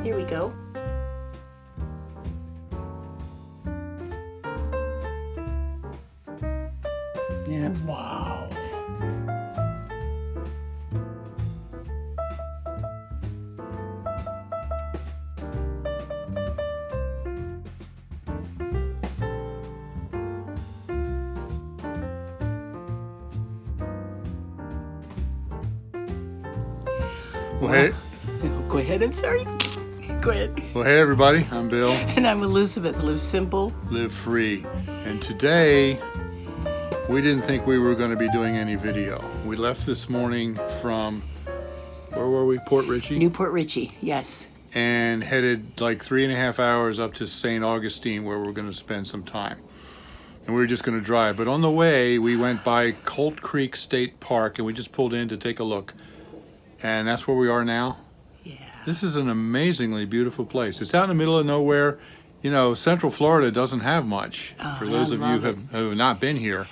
Here we go. Yeah. Wow. Well, hey. Go ahead, I'm sorry. Go ahead. Well, hey everybody, I'm Bill. And I'm Elizabeth. Live simple. Live free. And today, we didn't think we were going to be doing any video. We left this morning from, where were we? Port Richey? Newport Richey, yes. And headed like 3.5 hours up to St Augustine, where we're going to spend some time. And we were just going to drive. But on the way, we went by Colt Creek State Park, and we just pulled in to take a look. And that's where we are now. Yeah. This is an amazingly beautiful place. It's out in the middle of nowhere. You know, Central Florida doesn't have much. For those of you who have not been here,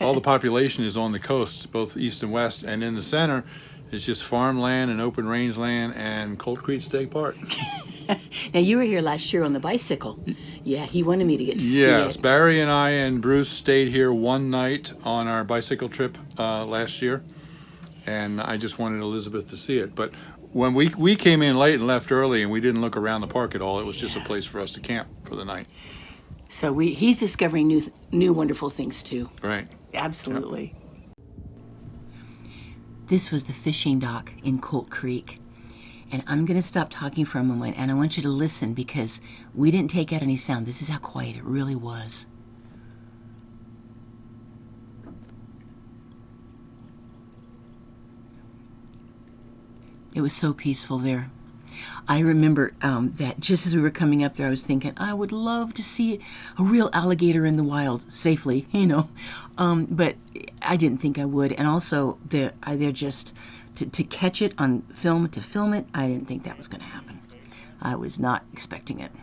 all the population is on the coasts, both east and west, and in the center is just farmland and open rangeland and Colt Creek State Park. Now, you were here last year on the bicycle. Yeah, he wanted me to get to see it. Yes, Barry and I and Bruce stayed here one night on our bicycle trip last year, and I just wanted Elizabeth to see it. But when we came in late and left early, and we didn't look around the park at all. It was just a place for us to camp for the night. So he's discovering new wonderful things too. Right. Absolutely. This was the fishing dock in Colt Creek. And I'm going to stop talking for a moment, and I want you to listen because we didn't take out any sound. This is how quiet it really was. It was so peaceful there. I remember that just as we were coming up there, I was thinking, I would love to see a real alligator in the wild safely, you know. But I didn't think I would. And also, they're just, to catch it on film, to film it, I didn't think that was going to happen. I was not expecting it.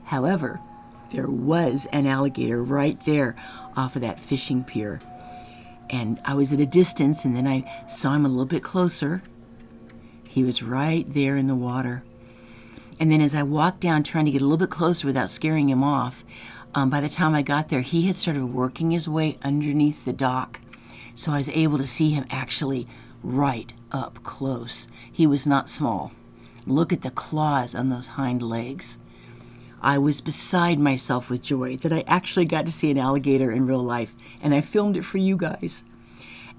However, there was an alligator right there off of that fishing pier. And I was at a distance, and then I saw him a little bit closer. He was right there in the water. And then as I walked down trying to get a little bit closer without scaring him off, by the time I got there, he had started working his way underneath the dock. So I was able to see him actually right up close. He was not small. Look at the claws on those hind legs. I was beside myself with joy that I actually got to see an alligator in real life, and I filmed it for you guys.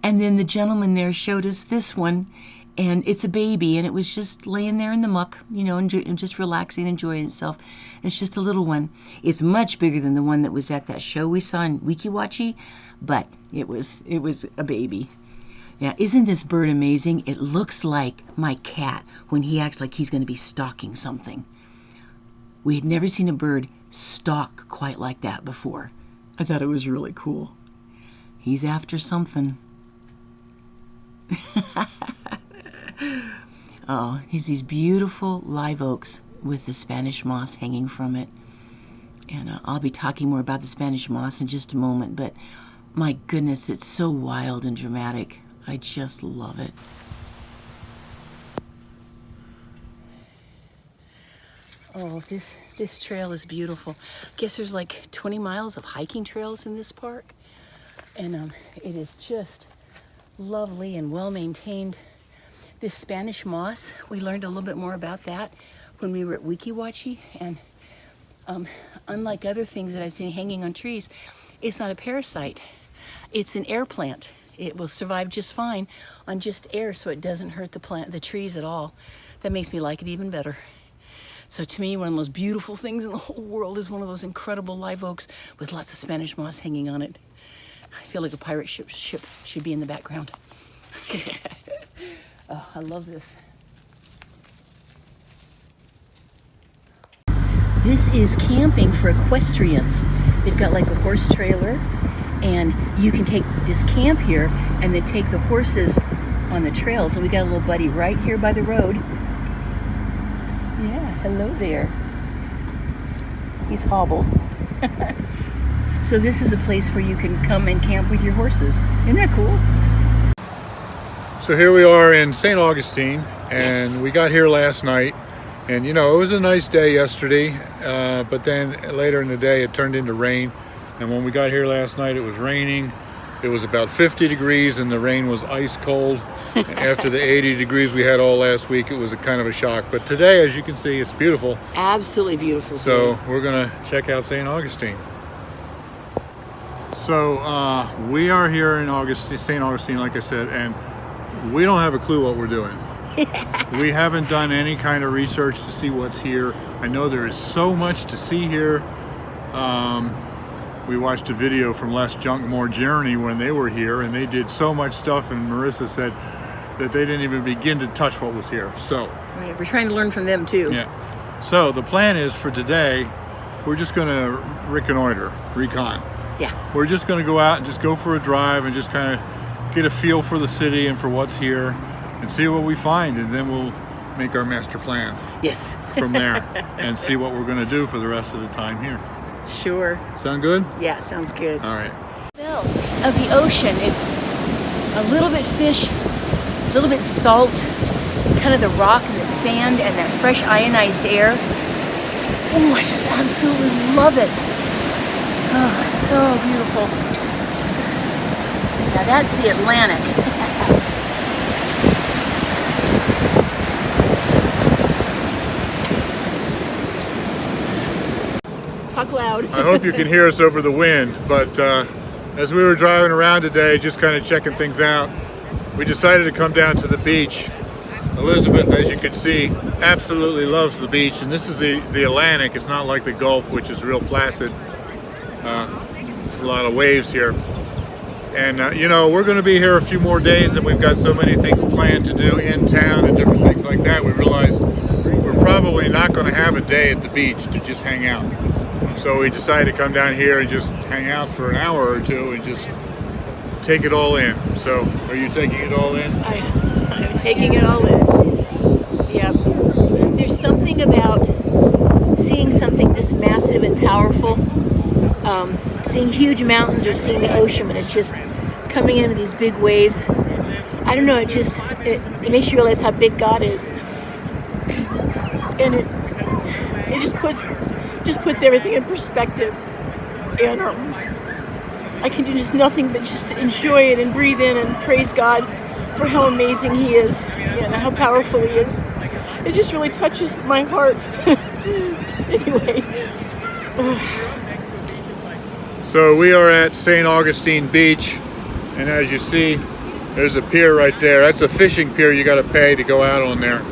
And then the gentleman there showed us this one, and it's a baby, and it was just laying there in the muck, you know, and just relaxing, enjoying itself. It's just a little one. It's much bigger than the one that was at that show we saw in Weeki Wachee, but it was a baby. Now, isn't this bird amazing? It looks like my cat when he acts like he's going to be stalking something. We had never seen a bird stalk quite like that before. I thought it was really cool. He's after something. Oh, here's these beautiful live oaks with the Spanish moss hanging from it. And I'll be talking more about the Spanish moss in just a moment, but my goodness, it's so wild and dramatic. I just love it. Oh, this trail is beautiful. I guess there's like 20 miles of hiking trails in this park. And it is just lovely and well maintained. This Spanish moss, we learned a little bit more about that when we were at Weeki Wachee. And unlike other things that I've seen hanging on trees, it's not a parasite. It's an air plant. It will survive just fine on just air, so it doesn't hurt the trees at all. That makes me like it even better. So to me, one of the most beautiful things in the whole world is one of those incredible live oaks with lots of Spanish moss hanging on it. I feel like a pirate ship should be in the background. Oh, I love this. This is camping for equestrians. They've got like a horse trailer, and you can just camp here and then take the horses on the trails. And we got a little buddy right here by the road. Yeah, hello there. He's hobbled. So this is a place where you can come and camp with your horses. Isn't that cool? So here we are in St. Augustine, and Yes. we got here last night, And you know, it was a nice day yesterday, but then later in the day it turned into rain. And when we got here last night, it was raining. It was about 50 degrees and the rain was ice cold. After the 80 degrees we had all last week, it was a kind of a shock. But today, as you can see, it's beautiful. Absolutely beautiful. So we're gonna check out St. Augustine. So we are here in St. Augustine, like I said, and we don't have a clue what we're doing. We haven't done any kind of research to see what's here. I know there is so much to see here. We watched a video from Less Junk, More Journey when they were here, and they did so much stuff, and Marissa said that they didn't even begin to touch what was here. So right, we're trying to learn from them too. Yeah. So the plan is for today, we're just going to recon. Yeah. We're just going to go out and just go for a drive and just kind of get a feel for the city and for what's here and see what we find, and then we'll make our master plan. Yes. From there and see what we're going to do for the rest of the time here. Sure. Sound good? Yeah, sounds good. All right. Of the ocean, it's a little bit fish, a little bit salt, kind of the rock and the sand and that fresh ionized air. Oh, I just absolutely love it. Oh, it's so beautiful. Now that's the Atlantic. Talk loud. I hope you can hear us over the wind, but as we were driving around today, just kind of checking things out, we decided to come down to the beach. Elizabeth, as you can see, absolutely loves the beach, and this is the Atlantic. It's not like the Gulf, which is real placid. There's a lot of waves here. And you know, we're going to be here a few more days, and we've got so many things planned to do in town and different things like that. We realize we're probably not going to have a day at the beach to just hang out. So we decided to come down here and just hang out for an hour or two and just take it all in. So, are you taking it all in? I'm taking it all in. Yeah. There's something about seeing something this massive and powerful, seeing huge mountains or seeing the ocean, and it's just coming into these big waves. I don't know, it makes you realize how big God is. And it just puts everything in perspective. And I can do just nothing but just enjoy it and breathe in and praise God for how amazing He is and how powerful He is. It just really touches my heart. Anyway. So we are at St. Augustine Beach, and as you see, there's a pier right there. That's a fishing pier. You got to pay to go out on there.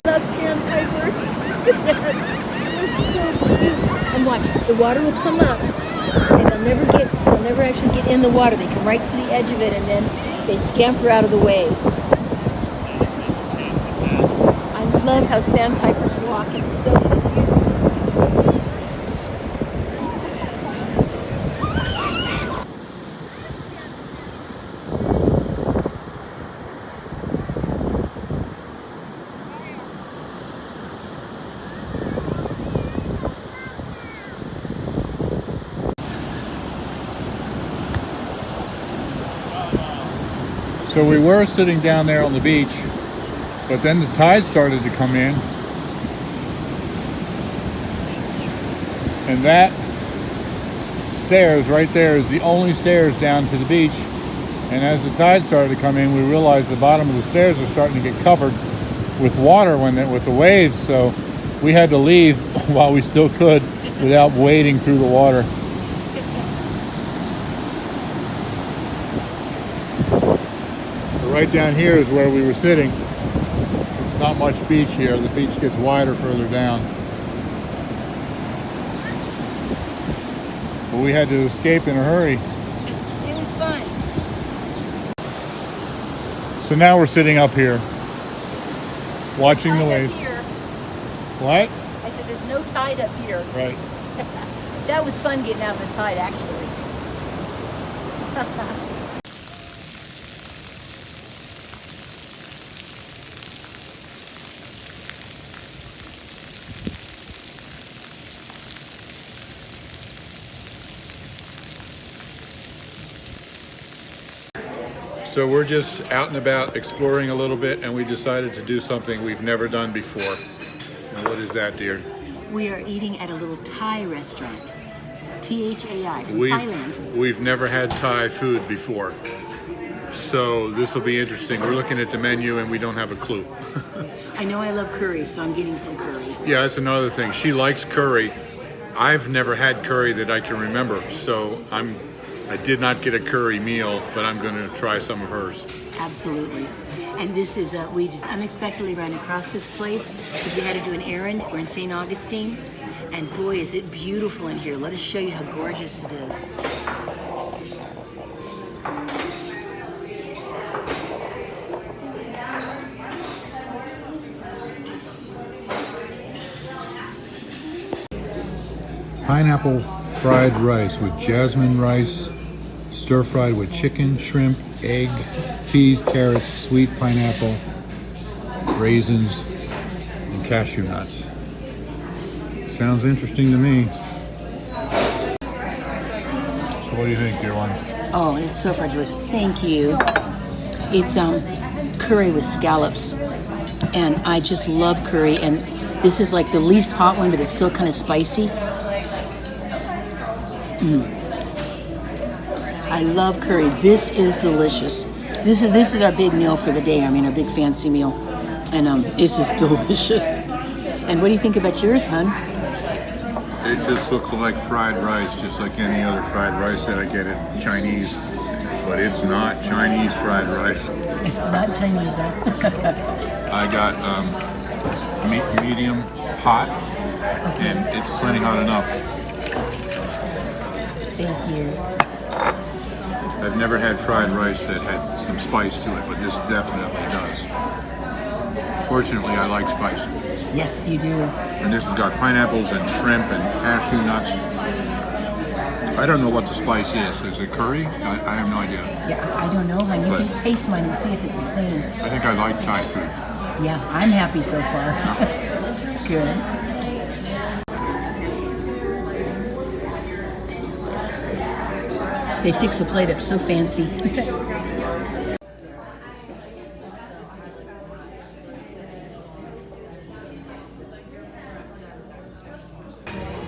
Love sandpipers. They're so cute. And watch, the water will come up, and they'll never actually get in the water. They come right to the edge of it, and then they scamper out of the way. I love how sandpipers walk. It's so cute. So we were sitting down there on the beach, but then the tide started to come in, and that stairs right there is the only stairs down to the beach. And as the tide started to come in, we realized the bottom of the stairs are starting to get covered with water with the waves, so we had to leave while we still could without wading through the water. Right down here is where we were sitting. It's not much beach here. The beach gets wider further down. But we had to escape in a hurry. It was fun. So now we're sitting up here, watching the waves. What? I said there's no tide up here. Right. That was fun getting out of the tide, actually. So we're just out and about exploring a little bit, and we decided to do something we've never done before. Now, what is that, dear? We are eating at a little Thai restaurant. Thai from Thailand. We've never had Thai food before. So this will be interesting. We're looking at the menu and we don't have a clue. I know I love curry, so I'm getting some curry. Yeah, that's another thing. She likes curry. I've never had curry that I can remember, so I did not get a curry meal, but I'm going to try some of hers. Absolutely. And this is, we just unexpectedly ran across this place because we had to do an errand. We're in St. Augustine, and boy, is it beautiful in here. Let us show you how gorgeous it is. Pineapple fried rice with jasmine rice, stir-fried with chicken, shrimp, egg, peas, carrots, sweet pineapple, raisins, and cashew nuts. Sounds interesting to me. So what do you think, dear one? Oh, it's so far delicious. Thank you. It's curry with scallops, and I just love curry. And this is like the least hot one, but it's still kind of spicy. I love curry. This is delicious. This is our big meal for the day. I mean, our big fancy meal, and this is delicious. And what do you think about yours, hon? It just looks like fried rice, just like any other fried rice that I get at Chinese, but it's not Chinese fried rice. It's not Chinese, huh? I got medium hot, and it's plenty hot enough. Thank you. I've never had fried rice that had some spice to it, but this definitely does. Fortunately, I like spice. Yes, you do. And this has got pineapples and shrimp and cashew nuts. I don't know what the spice is. Is it curry? I have no idea. Yeah, I don't know, hon. You can taste mine and see if it's the same. I think I like Thai food. Yeah, I'm happy so far. Good. They fix a plate up so fancy.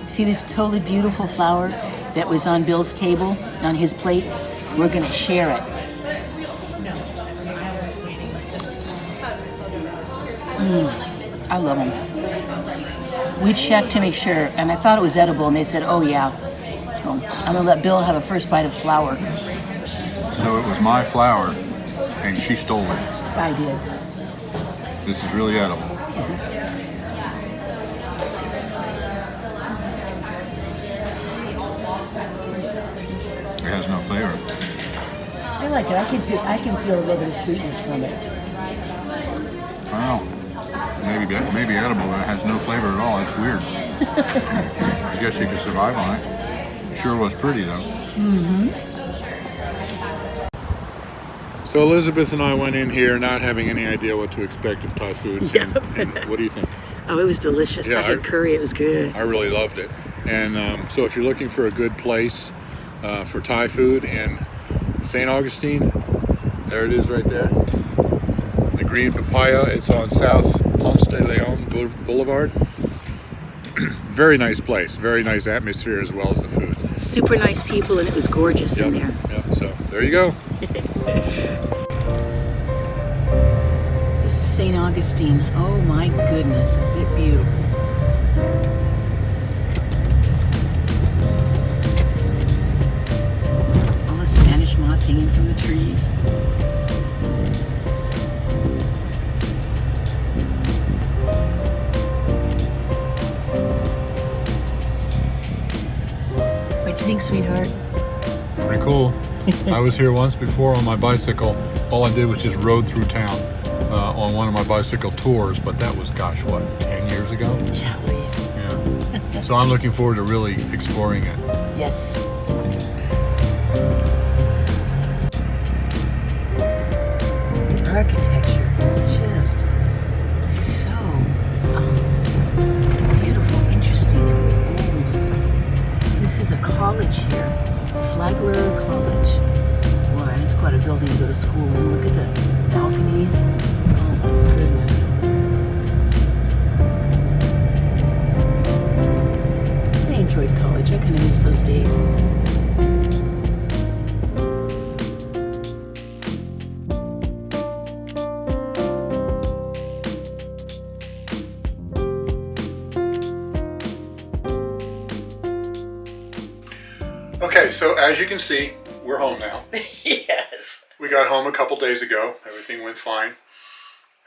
See this totally beautiful flower that was on Bill's table, on his plate? We're gonna share it. I love them. We checked to make sure, and I thought it was edible, and they said, oh yeah. So I'm gonna let Bill have a first bite of flour. So it was my flour, and she stole it. I did. This is really edible. It has no flavor. I like it. I can feel a little bit of sweetness from it. Wow. Maybe edible, but it has no flavor at all. It's weird. I guess you could survive on it. Sure was pretty though. So Elizabeth and I went in here not having any idea what to expect of Thai food. Yep. And what do you think? Oh, it was delicious. Yeah, I had curry. It was good. I really loved it. And so if you're looking for a good place for Thai food in St. Augustine, there it is right there. The Green Papaya. It's on South Ponce de Leon Boulevard. Very nice place. Very nice atmosphere as well as the food. Super nice people, and it was gorgeous in there. Yep. So there you go. This is St. Augustine. Oh my goodness, is it beautiful. All the Spanish moss hanging from the trees. What do you think, sweetheart? Pretty cool. I was here once before on my bicycle. All I did was just rode through town on one of my bicycle tours, but that was, gosh, what, 10 years ago? Yeah, at least. Yeah. So I'm looking forward to really exploring it. Yes. The architecture is just so beautiful, interesting, and old. This is a college here, Flagler College. Boy, it's quite a building to go to school in. Okay, so as you can see, we're home now. Yes. We got home a couple days ago. Everything went fine.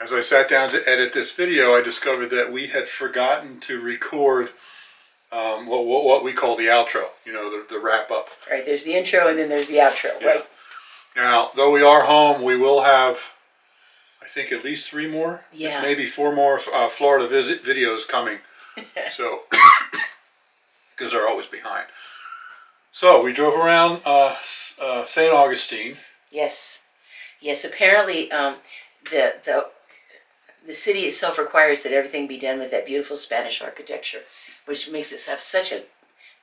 As I sat down to edit this video, I discovered that we had forgotten to record what we call the outro, you know, the wrap up. Right, there's the intro and then there's the outro, Yeah. right? Now, though we are home, we will have, I think, at least 3 more, Yeah. maybe 4 more Florida visit videos coming. So, because they're always behind. So we drove around St. Augustine. Yes, yes. Apparently, the city itself requires that everything be done with that beautiful Spanish architecture, which makes it have such a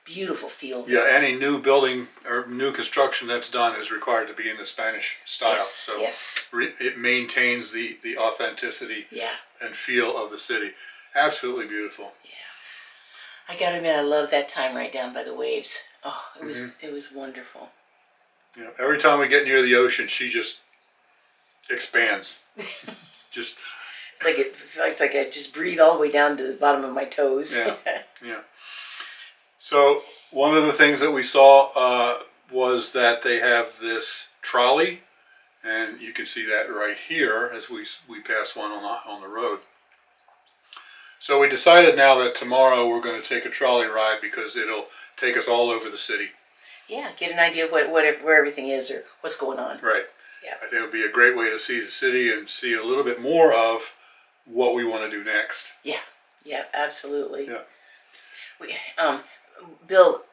beautiful feel. Yeah, any new building or new construction that's done is required to be in the Spanish style. Yes, So yes. it maintains the authenticity and feel of the city. Absolutely beautiful. Yeah. I gotta admit, I love that time right down by the waves. Oh, it was wonderful. Yeah, every time we get near the ocean, she just expands. Just. It's like I just breathe all the way down to the bottom of my toes. Yeah, yeah. So one of the things that we saw was that they have this trolley, and you can see that right here as we pass one on the road. So we decided now that tomorrow we're going to take a trolley ride because it'll take us all over the city. Yeah, get an idea of where everything is or what's going on. Right. Yeah. I think it'll be a great way to see the city and see a little bit more of what we want to do next. Yeah. Yeah. Absolutely. Yeah. Bill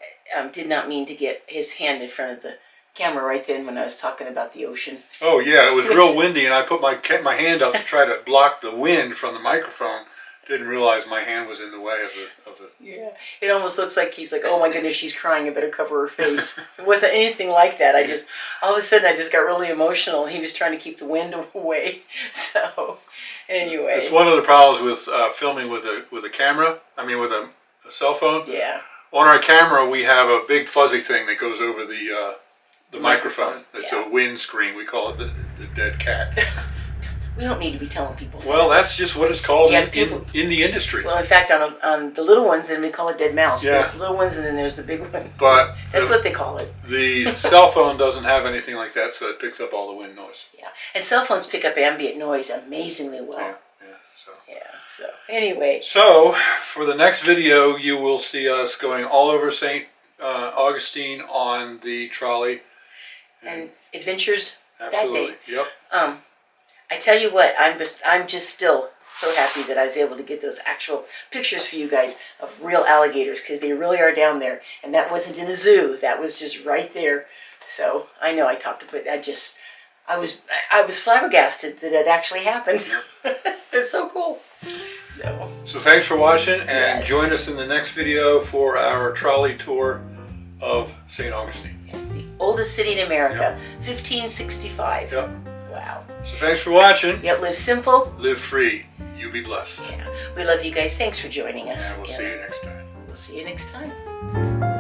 did not mean to get his hand in front of the camera right then when I was talking about the ocean. Oh yeah, it was real windy, and I put my hand up to try to block the wind from the microphone. Didn't realize my hand was in the way of the. Yeah, it almost looks like he's like, oh my goodness, she's crying. I better cover her face. It wasn't anything like that. All of a sudden, I just got really emotional. He was trying to keep the wind away. So, anyway. It's one of the problems with filming with a camera. I mean, with a cell phone. Yeah. On our camera, we have a big fuzzy thing that goes over the microphone. It's a windscreen. We call it the dead cat. We don't need to be telling people. Well, that's just what it's called in the industry. Well, in fact, on the little ones, then we call it dead mouse. Yeah. There's the little ones, and then there's the big one. But that's what they call it. The cell phone doesn't have anything like that, so it picks up all the wind noise. Yeah, and cell phones pick up ambient noise amazingly well. So anyway. So for the next video, you will see us going all over St. Augustine on the trolley. And adventures. Absolutely. That day. Yep. I tell you what, I'm just still so happy that I was able to get those actual pictures for you guys of real alligators, because they really are down there, and that wasn't in a zoo. That was just right there. So I know I talked about it. I was flabbergasted that it actually happened. It's so cool. So thanks for watching, and join us in the next video for our trolley tour of St. Augustine. Yes, the oldest city in America, 1565. Yep. Wow. So thanks for watching. Yep, live simple. Live free. You be blessed. Yeah. We love you guys. Thanks for joining us. And we'll see you next time. We'll see you next time.